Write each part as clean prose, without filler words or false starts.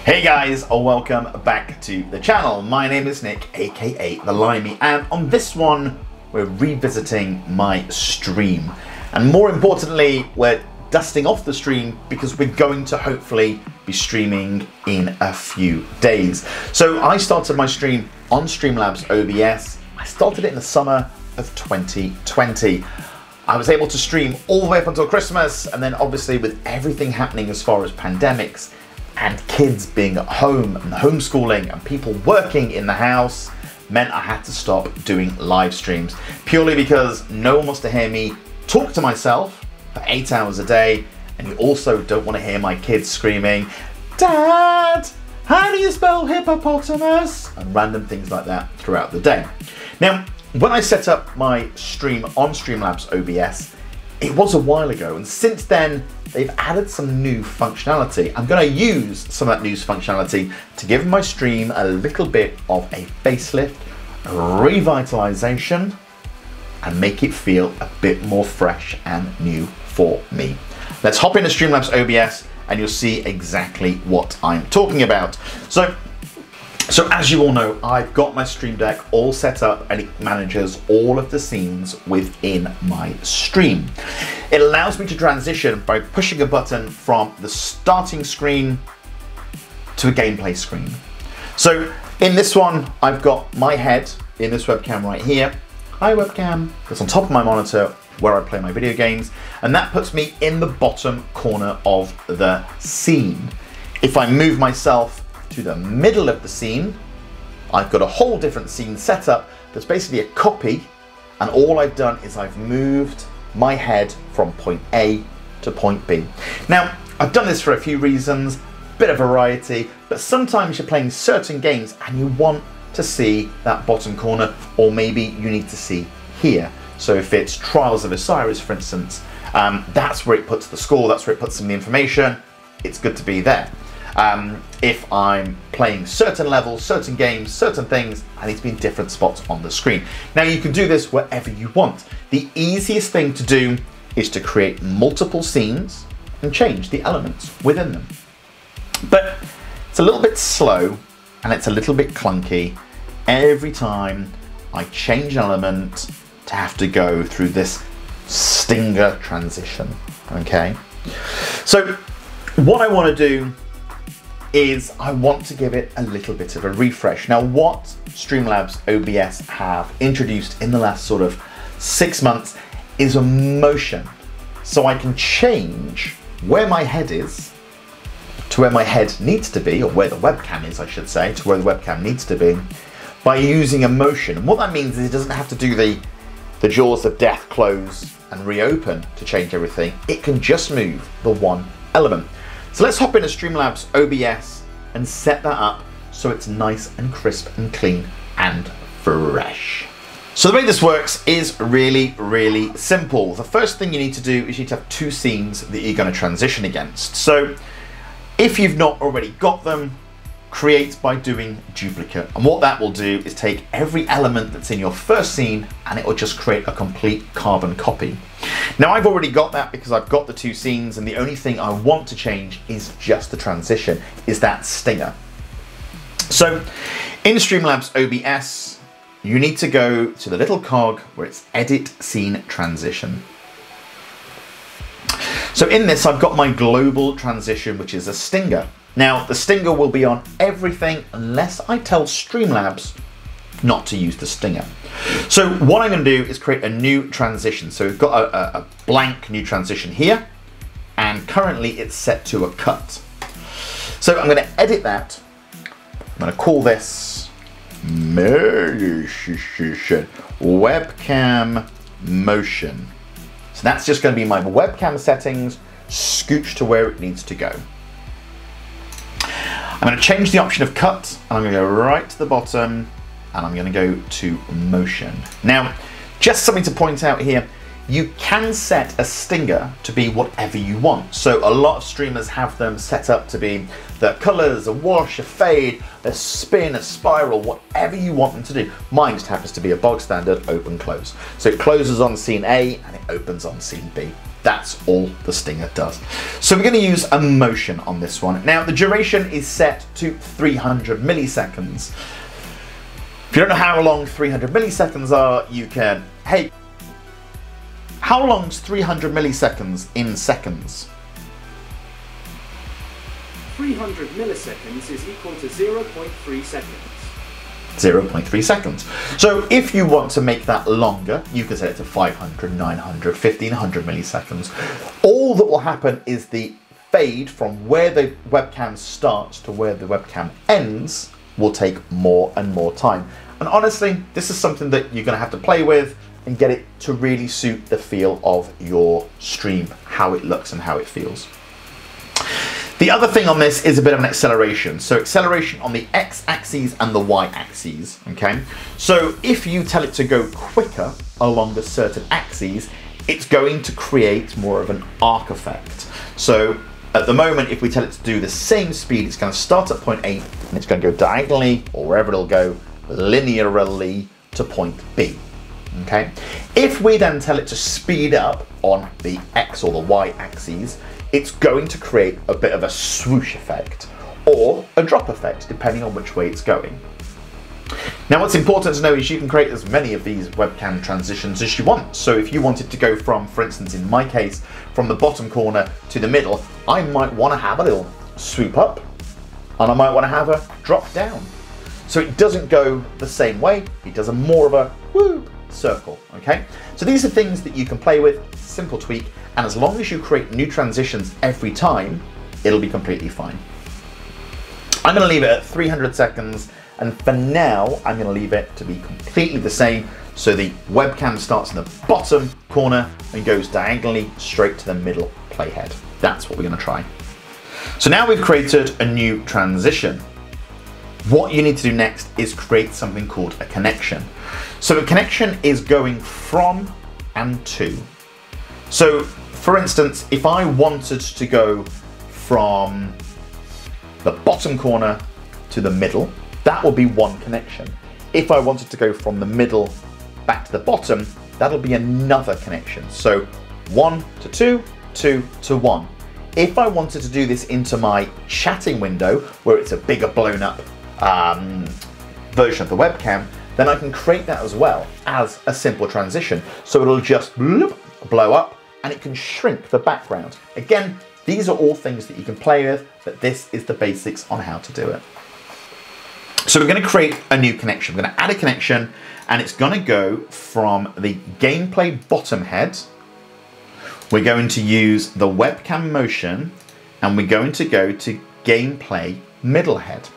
Hey guys, welcome back to the channel. My name is Nick, aka The Limey, and on this one, we're revisiting my stream. And more importantly, we're dusting off the stream because we're going to hopefully be streaming in a few days. So I started my stream on Streamlabs OBS. I started it in the summer of 2020. I was able to stream all the way up until Christmas, and then obviously with everything happening as far as pandemics and kids being at home and homeschooling and people working in the house meant I had to stop doing live streams, purely because no one wants to hear me talk to myself for 8 hours a day, and you also don't want to hear my kids screaming, "Dad, how do you spell hippopotamus?" and random things like that throughout the day. Now, when I set up my stream on Streamlabs OBS, it was a while ago, and since then they've added some new functionality. I'm going to use some of that new functionality to give my stream a little bit of a facelift, a revitalization, and make it feel a bit more fresh and new for me. Let's hop into Streamlabs OBS and you'll see exactly what I'm talking about. So as you all know, I've got my Stream Deck all set up and it manages all of the scenes within my stream. It allows me to transition by pushing a button from the starting screen to a gameplay screen. So in this one, I've got my head in this webcam right here. Hi webcam, that's on top of my monitor where I play my video games, and that puts me in the bottom corner of the scene. If I move myself to the middle of the scene, I've got a whole different scene set up that's basically a copy, and all I've done is I've moved my head from point A to point B. Now, I've done this for a few reasons, bit of variety, but sometimes you're playing certain games and you want to see that bottom corner, or maybe you need to see here. So if it's Trials of Osiris, for instance, that's where it puts the score, that's where it puts some of the information. It's good to be there. If I'm playing certain levels, certain games, certain things, I need to be in different spots on the screen. Now you can do this wherever you want. The easiest thing to do is to create multiple scenes and change the elements within them. But it's a little bit slow and it's a little bit clunky every time I change an element to have to go through this stinger transition, okay? So what I want to do is I want to give it a little bit of a refresh. Now, what Streamlabs OBS have introduced in the last sort of 6 months is a motion. So I can change where my head is to where my head needs to be, or where the webcam is, I should say, to where the webcam needs to be, by using a motion. And what that means is it doesn't have to do the jaws of death close and reopen to change everything. It can just move the one element. So let's hop into Streamlabs OBS and set that up so it's nice and crisp and clean and fresh. So the way this works is really, really simple. The first thing you need to do is you need to have two scenes that you're going to transition against. So if you've not already got them, create by doing duplicate. And what that will do is take every element that's in your first scene and it will just create a complete carbon copy. Now I've already got that because I've got the two scenes, and the only thing I want to change is just the transition, is that stinger. So in Streamlabs OBS, you need to go to the little cog where it's Edit Scene Transition. So in this, I've got my global transition, which is a stinger. Now the stinger will be on everything unless I tell Streamlabs not to use the stinger. So what I'm going to do is create a new transition. So we've got a blank new transition here, and currently it's set to a cut. So I'm going to edit that. I'm going to call this webcam motion. So that's just going to be my webcam settings, scooch to where it needs to go. I'm going to change the option of cut, and I'm going to go right to the bottom, and I'm going to go to motion. Now, just something to point out here, you can set a stinger to be whatever you want. So a lot of streamers have them set up to be the colors, a wash, a fade, a spin, a spiral, whatever you want them to do. Mine just happens to be a bog standard open close. So it closes on scene A and it opens on scene B. That's all the stinger does. So we're going to use a motion on this one. Now the duration is set to 300 milliseconds. If you don't know how long 300 milliseconds are, you can, hey, how long's 300 milliseconds in seconds? 300 milliseconds is equal to 0.3 seconds. 0.3 seconds. So if you want to make that longer, you can set it to 500, 900, 1500 milliseconds. All that will happen is the fade from where the webcam starts to where the webcam ends will take more and more time. And honestly, this is something that you're going to have to play with and get it to really suit the feel of your stream, how it looks and how it feels. The other thing on this is a bit of an acceleration. So acceleration on the x-axis and the y-axis, okay? So if you tell it to go quicker along a certain axis, it's going to create more of an arc effect. So at the moment, if we tell it to do the same speed, it's going to start at point A and it's going to go diagonally, or wherever it'll go, linearly to point B, okay? If we then tell it to speed up on the x or the y-axis, it's going to create a bit of a swoosh effect or a drop effect, depending on which way it's going. Now, what's important to know is you can create as many of these webcam transitions as you want. So if you wanted to go from, for instance, in my case, from the bottom corner to the middle, I might want to have a little swoop up and I might want to have a drop down. So it doesn't go the same way, it does a more of a whoop circle, okay? So these are things that you can play with, simple tweak, and as long as you create new transitions every time, it'll be completely fine. I'm going to leave it at 300 seconds, and for now, I'm going to leave it to be completely the same. So the webcam starts in the bottom corner and goes diagonally straight to the middle playhead. That's what we're going to try. So now we've created a new transition. What you need to do next is create something called a connection. So a connection is going from and to. So for instance, if I wanted to go from the bottom corner to the middle, that will be one connection. If I wanted to go from the middle back to the bottom, that'll be another connection. So 1 to 2, 2 to 1. If I wanted to do this into my chatting window, where it's a bigger blown up version of the webcam, then I can create that as well as a simple transition. So it'll just blow up and it can shrink the background. Again, these are all things that you can play with, but this is the basics on how to do it. So we're going to create a new connection. We're going to add a connection and it's going to go from the gameplay bottom head. We're going to use the webcam motion and we're going to go to gameplay middle head.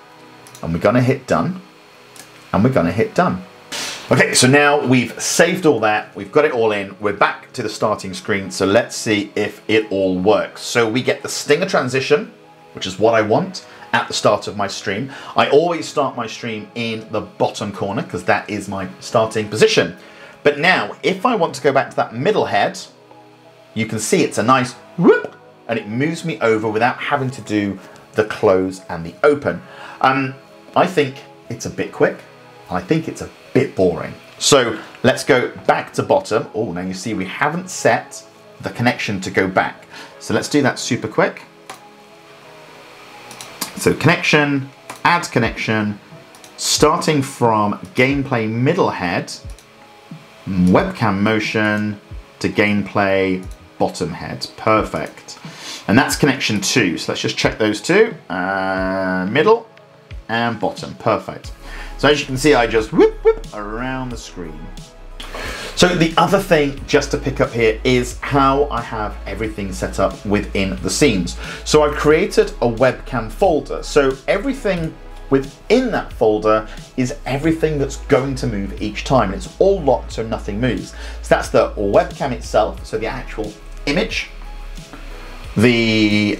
And we're going to hit done. And we're going to hit done. Okay, so now we've saved all that. We've got it all in. We're back to the starting screen. So let's see if it all works. So we get the stinger transition, which is what I want at the start of my stream. I always start my stream in the bottom corner because that is my starting position. But now, if I want to go back to that middle head, you can see it's a nice whoop, and it moves me over without having to do the close and the open. I think it's a bit quick. I think it's a bit boring. So let's go back to bottom. Oh, now you see we haven't set the connection to go back. So let's do that super quick. So connection, add connection, starting from gameplay middle head, webcam motion to gameplay bottom head. Perfect. And that's connection 2. So let's just check those two. Middle and bottom. Perfect. So as you can see, I just whip around the screen. So the other thing just to pick up here is how I have everything set up within the scenes. So I've created a webcam folder. So everything within that folder is everything that's going to move each time. And it's all locked so nothing moves. So that's the webcam itself, so the actual image, the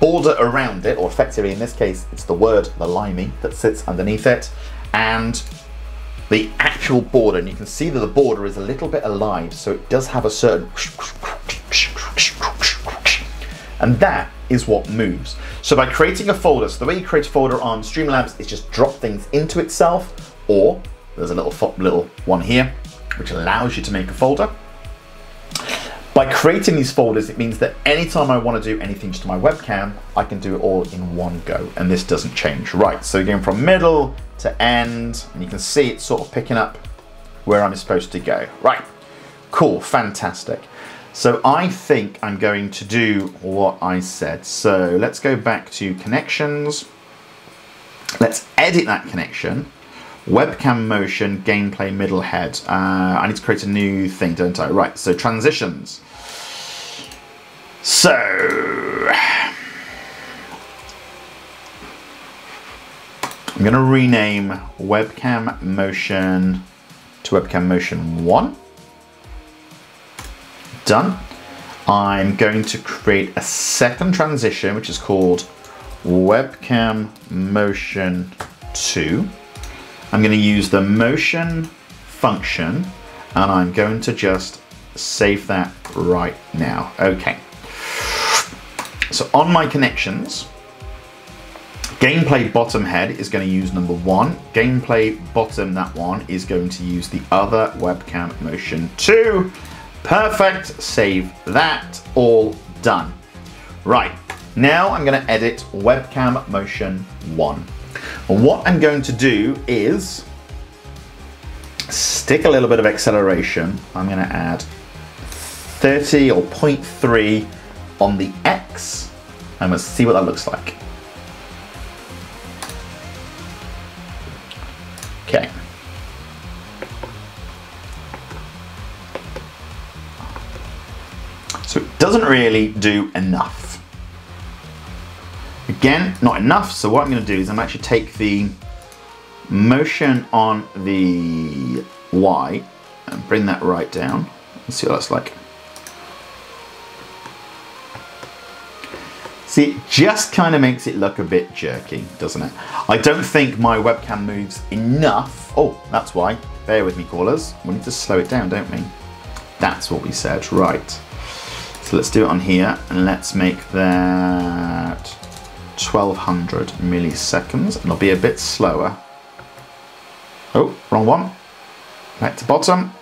border around it, or effectively in this case, it's the word, the limey, that sits underneath it, and the actual border. And you can see that the border is a little bit alive, so it does have a certain, and that is what moves. So by creating a folder, so the way you create a folder on Streamlabs is just drop things into itself, or there's a little one here, which allows you to make a folder. By creating these folders, it means that anytime I want to do anything to my webcam, I can do it all in one go, and this doesn't change. Right, so going from middle to end, and you can see it's sort of picking up where I'm supposed to go. Right, cool, fantastic. So I think I'm going to do what I said. So let's go back to connections. Let's edit that connection. Webcam motion, gameplay, middle head. I need to create a new thing, don't I? Right, so transitions. So, I'm going to rename webcam motion to webcam motion 1. Done. I'm going to create a second transition, which is called webcam motion 2. I'm going to use the motion function, and I'm going to just save that right now. Okay. So on my connections, gameplay bottom head is going to use number 1. Gameplay bottom, that one, is going to use the other webcam motion 2. Perfect. Save that. All done. Right. Now I'm going to edit webcam motion 1. And what I'm going to do is stick a little bit of acceleration. I'm going to add 30 or 0.3 on the X, and we'll see what that looks like. Okay. So it doesn't really do enough. Again, not enough, so what I'm going to do is I'm actually take the motion on the Y and bring that right down. Let's see what that's like. See, it just kind of makes it look a bit jerky, doesn't it? I don't think my webcam moves enough. Oh, that's why. Bear with me, callers. We need to slow it down, don't we? That's what we said, right. So let's do it on here, and let's make that 1200 milliseconds, and it'll be a bit slower. Oh, wrong one. Back to bottom.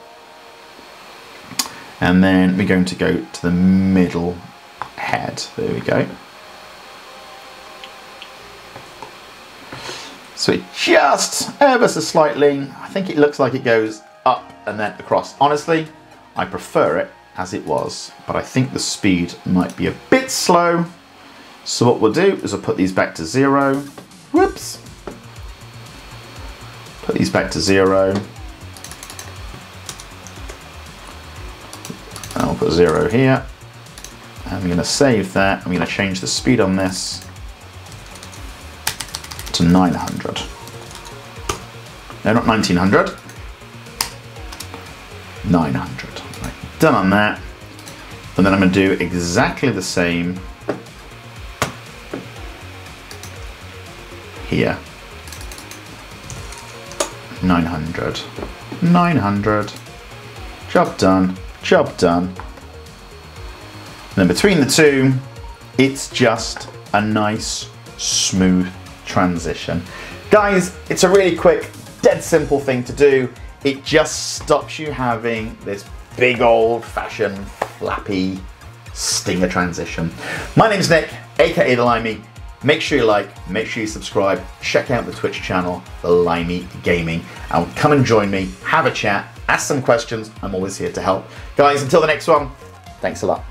And then we're going to go to the middle head. There we go. So it just ever so slightly, I think it looks like it goes up and then across. Honestly, I prefer it as it was, but I think the speed might be a bit slow. So what we'll do is we'll put these back to 0. Whoops. Put these back to 0. And I'll put 0 here. I'm going to save that. I'm going to change the speed on this to 900. No, not 1900. 900. Right, done on that. And then I'm going to do exactly the same here. 900. 900. Job done. Job done. And then between the two, it's just a nice, smooth transition. Guys, it's a really quick, dead simple thing to do. It just stops you having this big old-fashioned, flappy stinger transition. My name's Nick, aka The Limey. Make sure you like, make sure you subscribe, check out the Twitch channel, The Limey Gaming, and come and join me, have a chat, ask some questions. I'm always here to help. Guys, until the next one, thanks a lot.